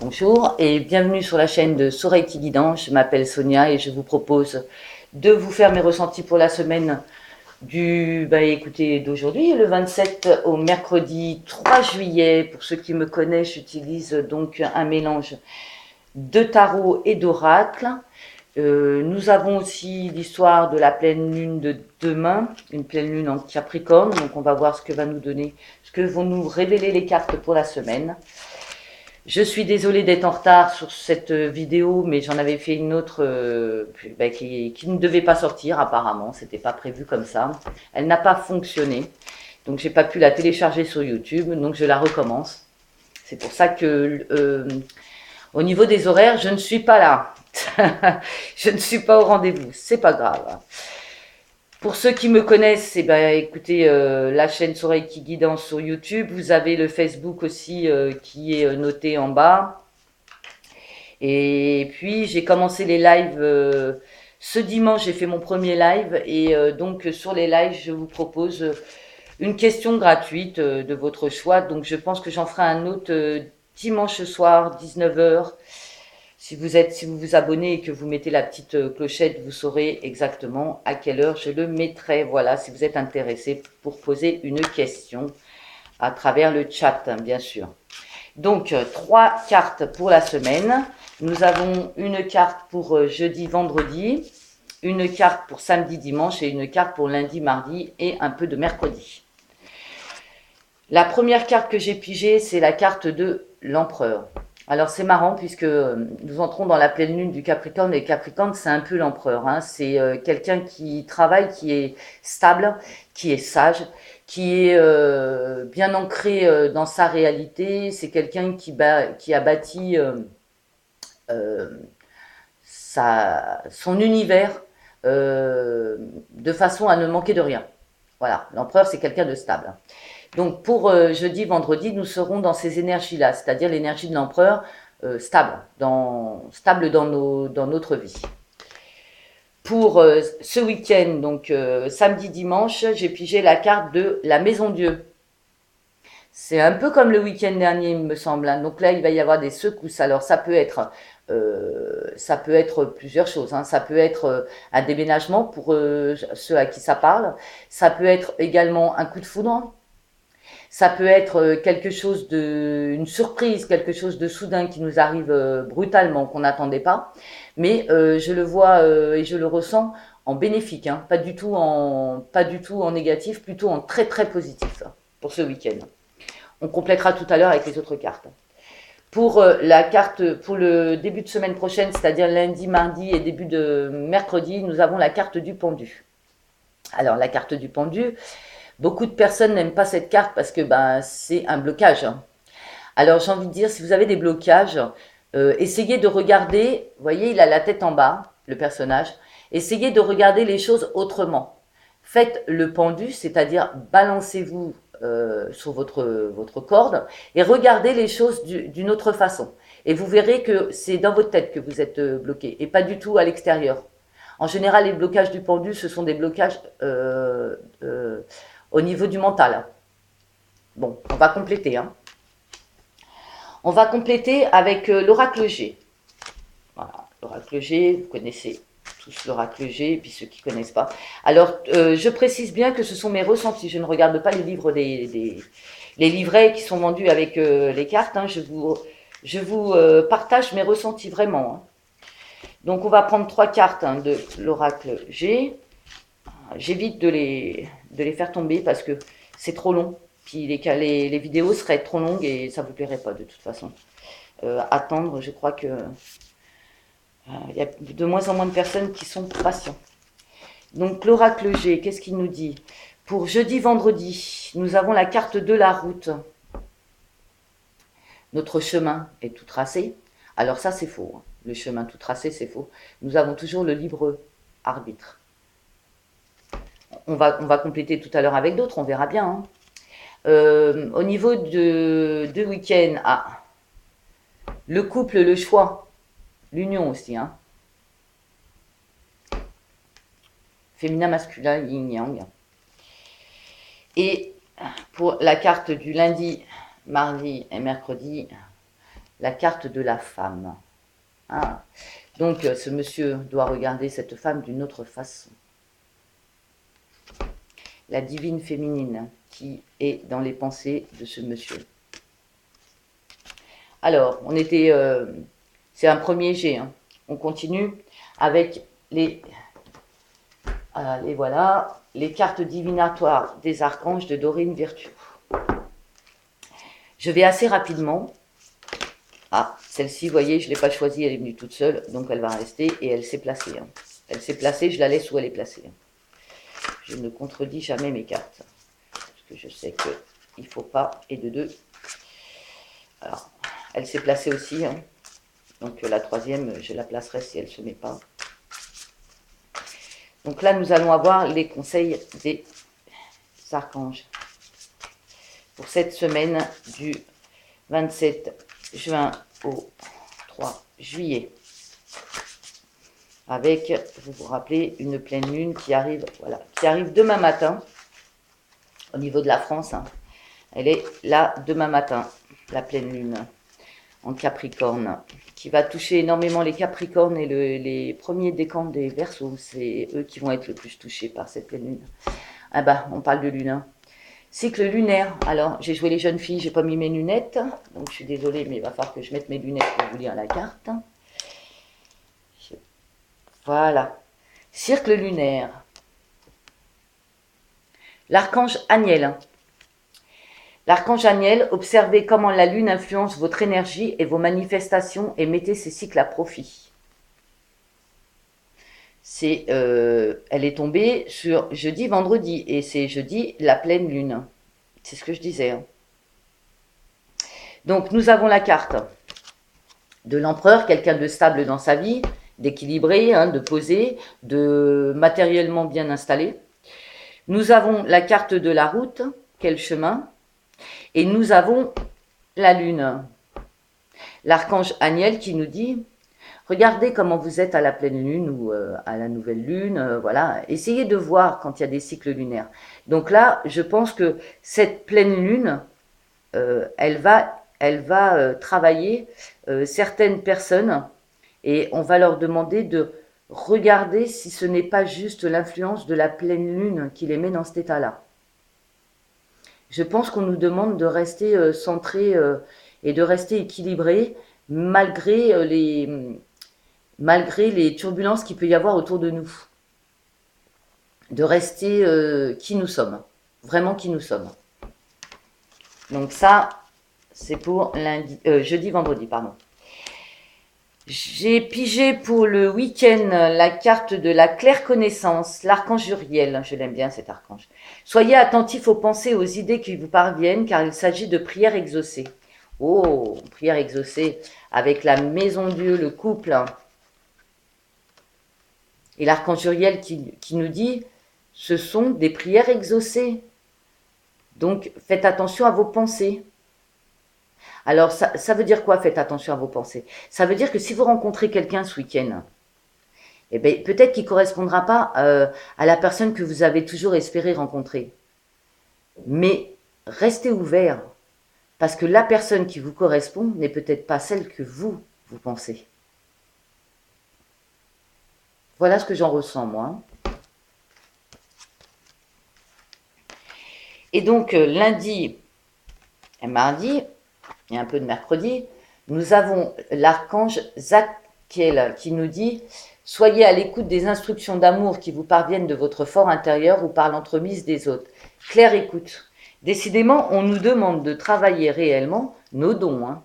Bonjour et bienvenue sur la chaîne de Soreiki Guidance. Je m'appelle Sonia et je vous propose de vous faire mes ressentis pour la semaine écoutez, d'aujourd'hui, le 27 au mercredi 3 juillet. Pour ceux qui me connaissent, j'utilise donc un mélange de tarot et d'oracle. Nous avons aussi l'histoire de la pleine lune de demain, une pleine lune en Capricorne. Donc on va voir ce que va nous donner, ce que vont nous révéler les cartes pour la semaine. Je suis désolée d'être en retard sur cette vidéo, mais j'en avais fait une autre qui ne devait pas sortir apparemment, c'était pas prévu comme ça. Elle n'a pas fonctionné, donc j'ai pas pu la télécharger sur YouTube, donc je la recommence. C'est pour ça que au niveau des horaires, je ne suis pas là. Je ne suis pas au rendez-vous, c'est pas grave. Pour ceux qui me connaissent, écoutez, la chaîne Soreiki Guidance sur YouTube. Vous avez le Facebook aussi qui est noté en bas. Et puis, j'ai commencé les lives. Ce dimanche, j'ai fait mon premier live. Et donc, sur les lives, je vous propose une question gratuite de votre choix. Donc, je pense que j'en ferai un autre dimanche soir, 19h. Si vous vous abonnez et que vous mettez la petite clochette, vous saurez exactement à quelle heure je le mettrai. Voilà, si vous êtes intéressé pour poser une question à travers le chat, bien sûr. Donc, 3 cartes pour la semaine. Nous avons une carte pour jeudi, vendredi, une carte pour samedi, dimanche et une carte pour lundi, mardi et un peu de mercredi. La première carte que j'ai pigée, c'est la carte de l'empereur. Alors c'est marrant puisque nous entrons dans la pleine lune du Capricorne et Capricorne c'est un peu l'empereur. Hein. C'est quelqu'un qui travaille, qui est stable, qui est sage, qui est bien ancré dans sa réalité. C'est quelqu'un qui a bâti euh, son univers de façon à ne manquer de rien. Voilà, l'empereur c'est quelqu'un de stable. Donc pour jeudi, vendredi, nous serons dans ces énergies-là, c'est-à-dire l'énergie de l'empereur stable, dans notre vie. Pour ce week-end, donc samedi, dimanche, j'ai pigé la carte de la Maison Dieu. C'est un peu comme le week-end dernier, il me semble. Hein. Donc là, il va y avoir des secousses. Alors ça peut être plusieurs choses. Hein. Ça peut être un déménagement pour ceux à qui ça parle. Ça peut être également un coup de foudre. Ça peut être une surprise, quelque chose de soudain qui nous arrive brutalement, qu'on n'attendait pas. Mais je le vois et je le ressens en bénéfique, hein, pas du tout en négatif, plutôt en très très positif pour ce week-end. On complétera tout à l'heure avec les autres cartes. Pour la carte, pour le début de semaine prochaine, c'est-à-dire lundi, mardi et début de mercredi, nous avons la carte du pendu. Alors la carte du pendu, beaucoup de personnes n'aiment pas cette carte parce que c'est un blocage. Hein. Alors j'ai envie de dire, si vous avez des blocages, essayez de regarder, vous voyez, il a la tête en bas, le personnage, essayez de regarder les choses autrement. Faites le pendu, c'est-à-dire balancez-vous sur votre corde et regardez les choses d'une autre façon. Et vous verrez que c'est dans votre tête que vous êtes bloqué et pas du tout à l'extérieur. En général, les blocages du pendu, ce sont des blocages au niveau du mental. Bon, on va compléter. Hein. On va compléter avec l'oracle G. Voilà, l'oracle G, vous connaissez tous l'oracle G, et puis ceux qui ne connaissent pas. Alors, je précise bien que ce sont mes ressentis. Je ne regarde pas les livres les livrets qui sont vendus avec les cartes. Hein. Je vous partage mes ressentis vraiment. Hein. Donc, on va prendre 3 cartes hein, de l'oracle G. J'évite de les faire tomber parce que c'est trop long. Puis les vidéos seraient trop longues et ça ne vous plairait pas de toute façon. Attendre, je crois que il y a de moins en moins de personnes qui sont patients. Donc l'oracle G, qu'est-ce qu'il nous dit? Pour jeudi, vendredi, nous avons la carte de la route. Notre chemin est tout tracé. Alors ça, c'est faux. Hein. Le chemin tout tracé, c'est faux. Nous avons toujours le libre arbitre. On va compléter tout à l'heure avec d'autres, on verra bien. Hein. Au niveau de week-end, le couple, le choix, l'union aussi. Hein. Féminin, masculin, yin, yang. Et pour la carte du lundi, mardi et mercredi, la carte de la femme. Ah. Donc, ce monsieur doit regarder cette femme d'une autre façon. La divine féminine qui est dans les pensées de ce monsieur. Alors, on était... c'est un premier jet. Hein. On continue avec les voilà, les cartes divinatoires des archanges de Dorine Virtue. Je vais assez rapidement. Ah, celle-ci, vous voyez, je ne l'ai pas choisie, elle est venue toute seule, donc elle va rester et elle s'est placée. Hein. Elle s'est placée, je la laisse où elle est placée. Je ne contredis jamais mes cartes, parce que je sais qu'il ne faut pas, et de deux. Alors, elle s'est placée aussi, hein. Donc la troisième, je la placerai si elle ne se met pas. Donc là, nous allons avoir les conseils des archanges pour cette semaine du 27 juin au 3 juillet. Avec, vous vous rappelez, une pleine lune qui arrive, voilà, qui arrive demain matin, au niveau de la France. Hein. Elle est là demain matin, la pleine lune, en Capricorne, qui va toucher énormément les Capricornes et les premiers décans des Verseaux. C'est eux qui vont être le plus touchés par cette pleine lune. Ah bah, on parle de lune. Hein. Cycle lunaire. Alors, j'ai joué les jeunes filles, j'ai pas mis mes lunettes. Donc, je suis désolée, mais il va falloir que je mette mes lunettes pour vous lire la carte. Voilà. Cercle lunaire. L'archange Aniel. L'archange Aniel, observez comment la lune influence votre énergie et vos manifestations et mettez ces cycles à profit. Elle est tombée sur jeudi, vendredi, et c'est jeudi la pleine lune. C'est ce que je disais. Hein. Donc, nous avons la carte de l'empereur, quelqu'un de stable dans sa vie, d'équilibré, hein, de posé, de matériellement bien installé. Nous avons la carte de la route, quel chemin, et nous avons la lune. L'archange Aniel qui nous dit, regardez comment vous êtes à la pleine lune ou à la nouvelle lune, voilà. Essayez de voir quand il y a des cycles lunaires. Donc là, je pense que cette pleine lune, elle va travailler certaines personnes et on va leur demander de regarder si ce n'est pas juste l'influence de la pleine lune qui les met dans cet état-là. Je pense qu'on nous demande de rester centré et de rester équilibré malgré les turbulences qu'il peut y avoir autour de nous. De rester qui nous sommes, vraiment qui nous sommes. Donc ça, c'est pour jeudi, vendredi, pardon. J'ai pigé pour le week-end la carte de la claire connaissance, l'archange Uriel, je l'aime bien cet archange. Soyez attentifs aux pensées et aux idées qui vous parviennent car il s'agit de prières exaucées. Oh, prières exaucées avec la maison Dieu, le couple. Et l'archange Uriel qui nous dit, ce sont des prières exaucées. Donc faites attention à vos pensées. Alors, ça veut dire quoi, faites attention à vos pensées? Ça veut dire que si vous rencontrez quelqu'un ce week-end, eh bien, peut-être qu'il ne correspondra pas à la personne que vous avez toujours espéré rencontrer. Mais restez ouvert, parce que la personne qui vous correspond n'est peut-être pas celle que vous pensez. Voilà ce que j'en ressens, moi. Et donc, lundi et mardi, et un peu de mercredi, nous avons l'archange Zadkiel qui nous dit « Soyez à l'écoute des instructions d'amour qui vous parviennent de votre fort intérieur ou par l'entremise des autres. Claire écoute. Décidément, on nous demande de travailler réellement nos dons. Hein.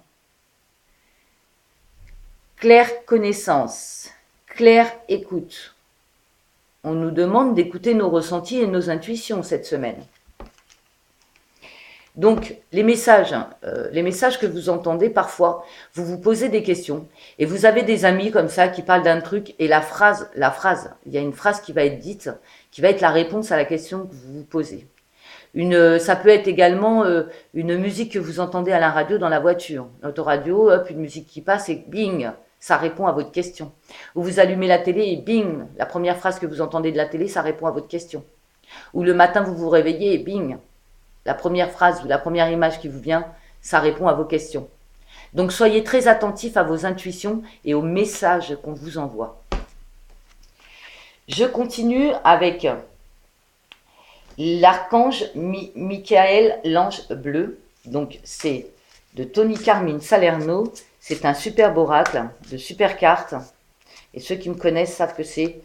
Claire connaissance, claire écoute. On nous demande d'écouter nos ressentis et nos intuitions cette semaine. Donc, les messages que vous entendez parfois, vous vous posez des questions et vous avez des amis comme ça qui parlent d'un truc et la phrase, il y a une phrase qui va être dite, qui va être la réponse à la question que vous vous posez. Ça peut être également une musique que vous entendez à la radio dans la voiture. L'autoradio, hop, une musique qui passe et bing, ça répond à votre question. Ou vous allumez la télé et bing, la première phrase que vous entendez de la télé, ça répond à votre question. Ou le matin, vous vous réveillez et bing, la première phrase ou la première image qui vous vient, ça répond à vos questions. Donc soyez très attentifs à vos intuitions et aux messages qu'on vous envoie. Je continue avec l'archange Michael, l'ange bleu. Donc c'est de Tony Carmine Salerno. C'est un superbe oracle, de super cartes. Et ceux qui me connaissent savent que c'est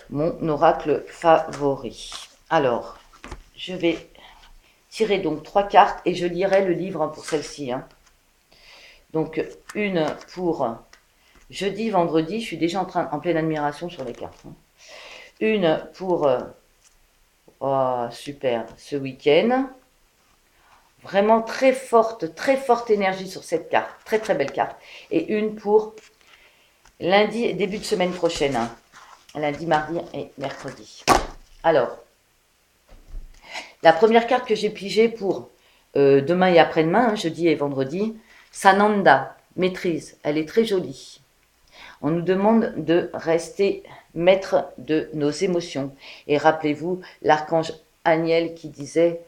mon oracle favori. Alors, je vais tirer donc 3 cartes et je lirai le livre pour celle-ci. Hein. Donc, une pour jeudi, vendredi. Je suis déjà en pleine admiration sur les cartes. Hein. Une pour, oh, super, ce week-end. Vraiment très forte énergie sur cette carte. Très, très belle carte. Et une pour lundi, début de semaine prochaine. Hein. Lundi, mardi et mercredi. Alors, la première carte que j'ai pigée pour demain et après-demain, hein, jeudi et vendredi, Sananda, maîtrise. Elle est très jolie. On nous demande de rester maître de nos émotions. Et rappelez-vous l'archange Aniel qui disait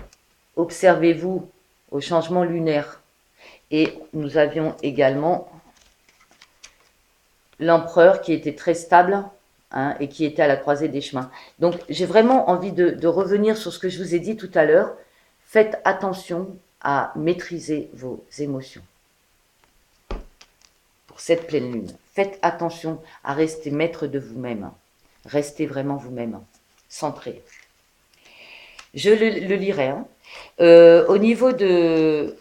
« Observez-vous au changement lunaire ». Et nous avions également l'empereur qui était très stable, hein, et qui était à la croisée des chemins. Donc j'ai vraiment envie de revenir sur ce que je vous ai dit tout à l'heure. Faites attention à maîtriser vos émotions. Pour cette pleine lune, faites attention à rester maître de vous-même. Restez vraiment vous-même, centré. Je le lirai. Hein. Au niveau de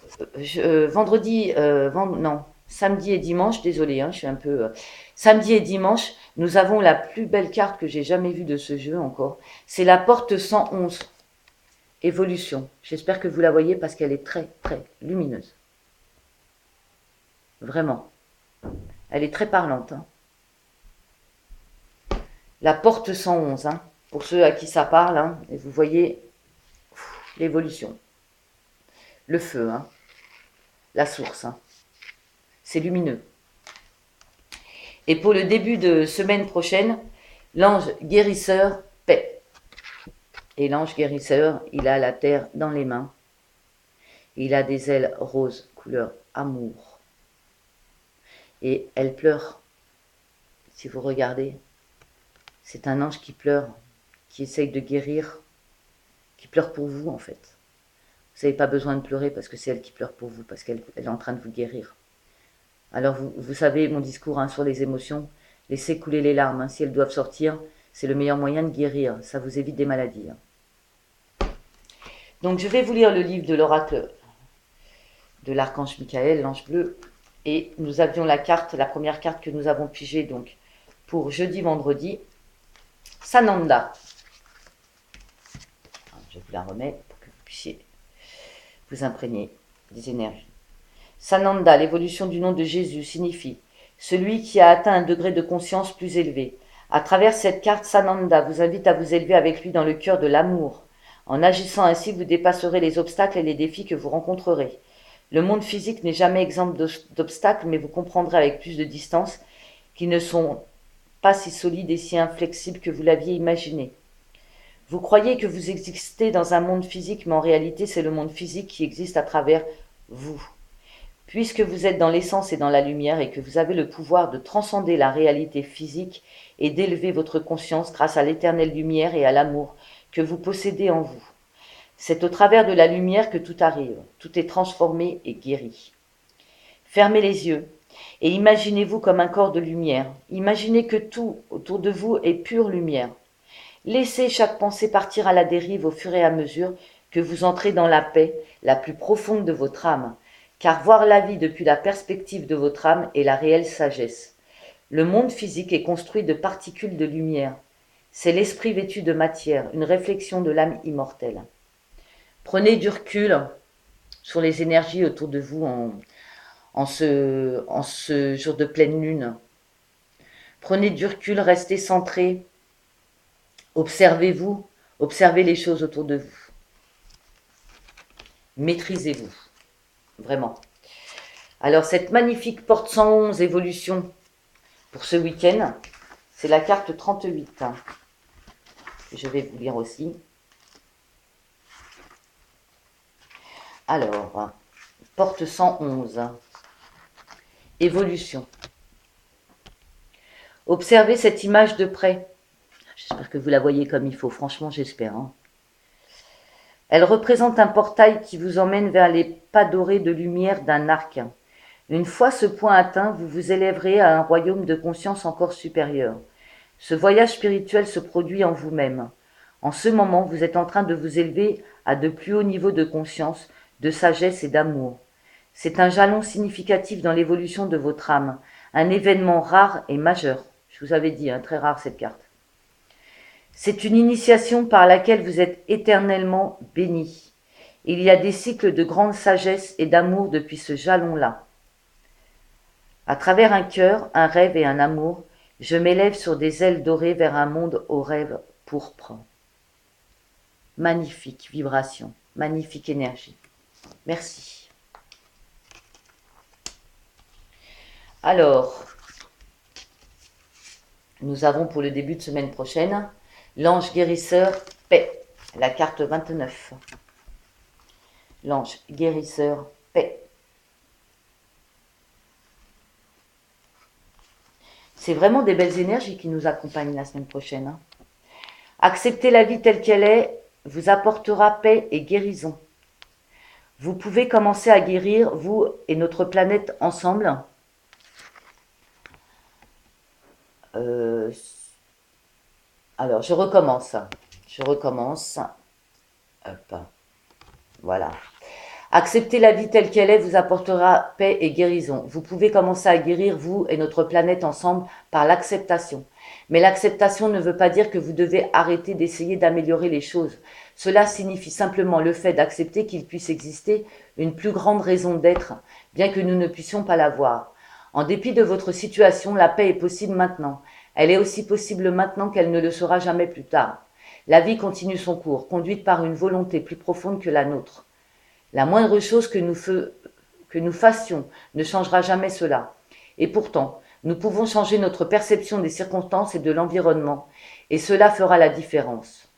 vendredi, non, samedi et dimanche, désolé, hein, je suis un peu... samedi et dimanche, nous avons la plus belle carte que j'ai jamais vue de ce jeu encore. C'est la porte 111, évolution. J'espère que vous la voyez parce qu'elle est très, très lumineuse. Vraiment. Elle est très parlante. Hein. La porte 111, hein, pour ceux à qui ça parle, hein, et vous voyez l'évolution. Le feu, hein, la source. Hein. C'est lumineux. Et pour le début de semaine prochaine, l'ange guérisseur paix. Et l'ange guérisseur, il a la terre dans les mains. Il a des ailes roses, couleur amour. Et elle pleure. Si vous regardez, c'est un ange qui pleure, qui essaye de guérir, qui pleure pour vous en fait. Vous n'avez pas besoin de pleurer parce que c'est elle qui pleure pour vous, parce qu'elle est en train de vous guérir. Alors vous savez mon discours hein, sur les émotions, laissez couler les larmes, hein, si elles doivent sortir, c'est le meilleur moyen de guérir, ça vous évite des maladies. Hein. Donc je vais vous lire le livre de l'oracle de l'archange Michael, l'ange bleu, et nous avions la première carte que nous avons pigée donc pour jeudi, vendredi, Sananda. Je vous la remets pour que vous puissiez vous imprégner des énergies. Sananda, l'évolution du nom de Jésus, signifie celui qui a atteint un degré de conscience plus élevé. À travers cette carte, Sananda vous invite à vous élever avec lui dans le cœur de l'amour. En agissant ainsi, vous dépasserez les obstacles et les défis que vous rencontrerez. Le monde physique n'est jamais exempt d'obstacles, mais vous comprendrez avec plus de distance qu'ils ne sont pas si solides et si inflexibles que vous l'aviez imaginé. Vous croyez que vous existez dans un monde physique, mais en réalité, c'est le monde physique qui existe à travers vous. Puisque vous êtes dans l'essence et dans la lumière et que vous avez le pouvoir de transcender la réalité physique et d'élever votre conscience grâce à l'éternelle lumière et à l'amour que vous possédez en vous. C'est au travers de la lumière que tout arrive, tout est transformé et guéri. Fermez les yeux et imaginez-vous comme un corps de lumière. Imaginez que tout autour de vous est pure lumière. Laissez chaque pensée partir à la dérive au fur et à mesure que vous entrez dans la paix la plus profonde de votre âme, car voir la vie depuis la perspective de votre âme est la réelle sagesse. Le monde physique est construit de particules de lumière. C'est l'esprit vêtu de matière, une réflexion de l'âme immortelle. Prenez du recul sur les énergies autour de vous en ce jour de pleine lune. Prenez du recul, restez centré. Observez-vous, observez les choses autour de vous. Maîtrisez-vous, vraiment. Alors cette magnifique porte 111 évolution pour ce week-end, c'est la carte 38. Je vais vous lire aussi. Alors, porte 111. évolution. Observez cette image de près. J'espère que vous la voyez comme il faut, franchement j'espère. Hein. Elle représente un portail qui vous emmène vers les pas dorés de lumière d'un arc. Une fois ce point atteint, vous vous élèverez à un royaume de conscience encore supérieur. Ce voyage spirituel se produit en vous-même. En ce moment, vous êtes en train de vous élever à de plus hauts niveaux de conscience, de sagesse et d'amour. C'est un jalon significatif dans l'évolution de votre âme, un événement rare et majeur. Je vous avais dit, hein, très rare cette carte. C'est une initiation par laquelle vous êtes éternellement béni. Il y a des cycles de grande sagesse et d'amour depuis ce jalon-là. À travers un cœur, un rêve et un amour, je m'élève sur des ailes dorées vers un monde aux rêves pourpres. Magnifique vibration, magnifique énergie. Merci. Alors, nous avons pour le début de semaine prochaine l'ange guérisseur paix, la carte 29. L'ange guérisseur paix. C'est vraiment des belles énergies qui nous accompagnent la semaine prochaine. Hein. Accepter la vie telle qu'elle est vous apportera paix et guérison. Vous pouvez commencer à guérir, vous et notre planète ensemble. Alors, je recommence. Hop. Voilà. Accepter la vie telle qu'elle est vous apportera paix et guérison. Vous pouvez commencer à guérir, vous et notre planète ensemble, par l'acceptation. Mais l'acceptation ne veut pas dire que vous devez arrêter d'essayer d'améliorer les choses. Cela signifie simplement le fait d'accepter qu'il puisse exister une plus grande raison d'être, bien que nous ne puissions pas la voir. En dépit de votre situation, la paix est possible maintenant. Elle est aussi possible maintenant qu'elle ne le sera jamais plus tard. La vie continue son cours, conduite par une volonté plus profonde que la nôtre. La moindre chose que nous fassions ne changera jamais cela. Et pourtant, nous pouvons changer notre perception des circonstances et de l'environnement, et cela fera la différence.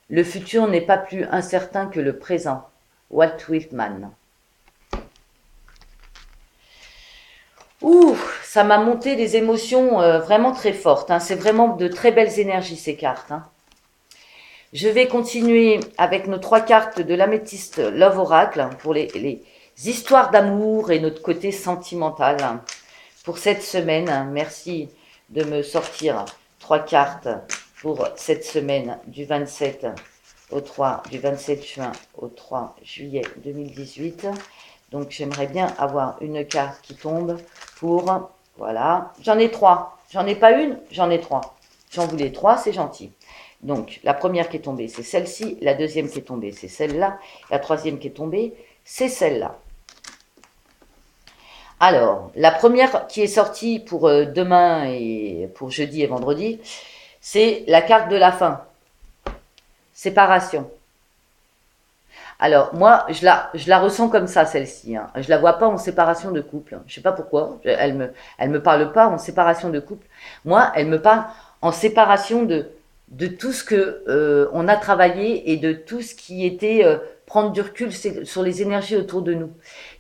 Le futur n'est pas plus incertain que le présent. Walt Whitman. Ouh, ça m'a monté des émotions vraiment très fortes. Hein. C'est vraiment de très belles énergies ces cartes. Hein. Je vais continuer avec nos 3 cartes de l'améthyste Love Oracle pour les histoires d'amour et notre côté sentimental pour cette semaine. Merci de me sortir 3 cartes pour cette semaine du 27 juin au 3 juillet 2018. Donc j'aimerais bien avoir une carte qui tombe pour, voilà, j'en ai 3. J'en ai pas une, j'en ai 3. J'en voulais 3, c'est gentil. Donc, la première qui est tombée, c'est celle-ci. La deuxième qui est tombée, c'est celle-là. La troisième qui est tombée, c'est celle-là. Alors, la première qui est sortie pour demain et pour jeudi et vendredi, c'est la carte de la fin. Séparation. Alors, moi, je la ressens comme ça, celle-ci. Hein. Je la vois pas en séparation de couple. Je sais pas pourquoi. Elle me parle pas en séparation de couple. Moi, elle me parle en séparation de tout ce que on a travaillé et de tout ce qui était prendre du recul sur les énergies autour de nous.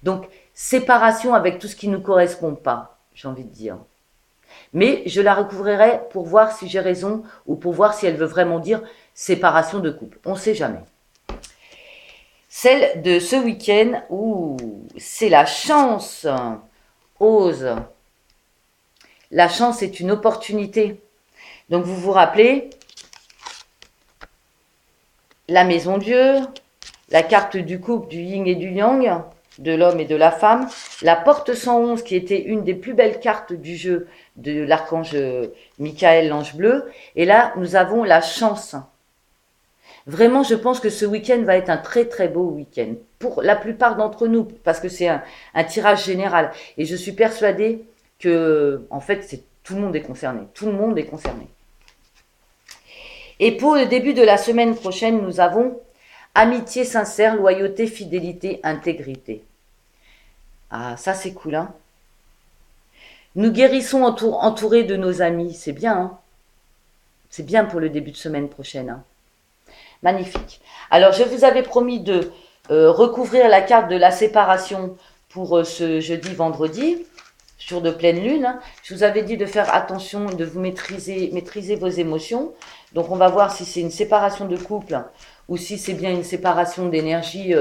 Donc, séparation avec tout ce qui ne nous correspond pas, j'ai envie de dire. Mais je la recouvrirai pour voir si j'ai raison ou pour voir si elle veut vraiment dire séparation de couple. On ne sait jamais. Celle de ce week-end, c'est la chance. Ose. La chance est une opportunité. Donc vous vous rappelez, la maison Dieu, la carte du couple, du yin et du yang, de l'homme et de la femme, la porte 111 qui était une des plus belles cartes du jeu de l'archange Michael, l'ange bleu, et là nous avons la chance. Vraiment, je pense que ce week-end va être un très très beau week-end pour la plupart d'entre nous, parce que c'est un tirage général, et je suis persuadée que, en fait, tout le monde est concerné, tout le monde est concerné. Et pour le début de la semaine prochaine, nous avons amitié sincère, loyauté, fidélité, intégrité. Ah, ça c'est cool, hein. Nous guérissons entourés de nos amis, c'est bien, hein. C'est bien pour le début de semaine prochaine, hein. Magnifique. Alors, je vous avais promis de recouvrir la carte de la séparation pour ce jeudi-vendredi. jour de pleine lune. Hein. Je vous avais dit de faire attention, de vous maîtriser vos émotions. Donc on va voir si c'est une séparation de couple ou si c'est bien une séparation d'énergie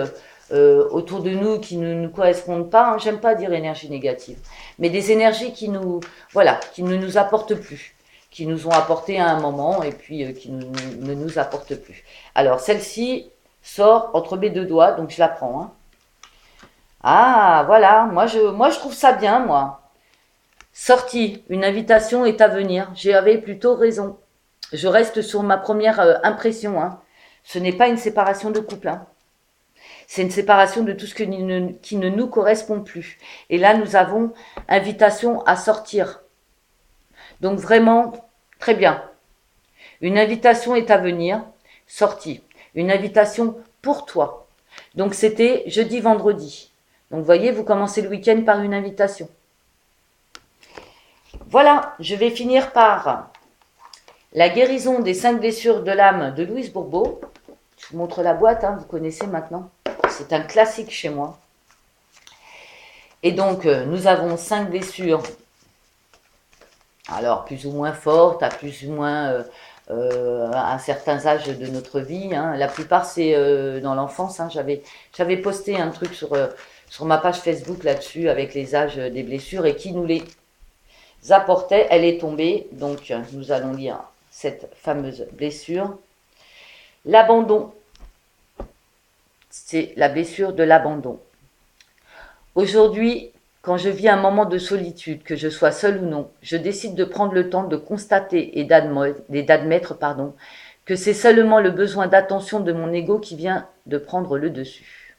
autour de nous qui ne nous correspondent pas. Hein. J'aime pas dire énergie négative, mais des énergies qui nous, voilà, qui ne nous apportent plus, qui nous ont apporté à un moment et puis qui ne nous apportent plus. Alors celle-ci sort entre mes deux doigts, donc je la prends. Hein. Ah, voilà, moi je trouve ça bien, moi. Sortie, une invitation est à venir. J'avais plutôt raison. Je reste sur ma première impression. Hein. Ce n'est pas une séparation de couple. Hein. C'est une séparation de tout ce qui ne nous correspond plus. Et là, nous avons invitation à sortir. Donc vraiment, très bien. Une invitation est à venir. Sortie. Une invitation pour toi. Donc c'était jeudi, vendredi. Donc vous voyez, vous commencez le week-end par une invitation. Voilà, je vais finir par la guérison des 5 blessures de l'âme de Louise Bourbeau. Je vous montre la boîte, hein, vous connaissez maintenant. C'est un classique chez moi. Et donc, nous avons 5 blessures. Alors, plus ou moins fortes, à plus ou moins à certains âges de notre vie. Hein. La plupart, c'est dans l'enfance. Hein. J'avais posté un truc sur ma page Facebook là-dessus avec les âges des blessures et qui nous les apportait. Elle est tombée. Donc, nous allons lire cette fameuse blessure. L'abandon. C'est la blessure de l'abandon. Aujourd'hui, quand je vis un moment de solitude, que je sois seule ou non, je décide de prendre le temps de constater et d'admettre que c'est seulement le besoin d'attention de mon ego qui vient de prendre le dessus.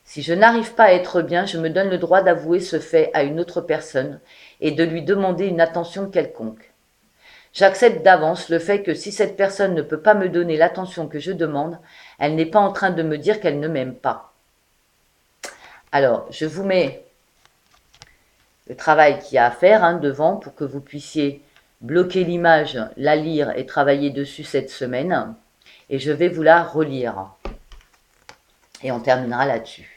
Si je n'arrive pas à être bien, je me donne le droit d'avouer ce fait à une autre personne et de lui demander une attention quelconque. J'accepte d'avance le fait que si cette personne ne peut pas me donner l'attention que je demande, elle n'est pas en train de me dire qu'elle ne m'aime pas. Alors, je vous mets le travail qu'il y a à faire devant pour que vous puissiez bloquer l'image, la lire et travailler dessus cette semaine. Et je vais vous la relire. Et on terminera là-dessus.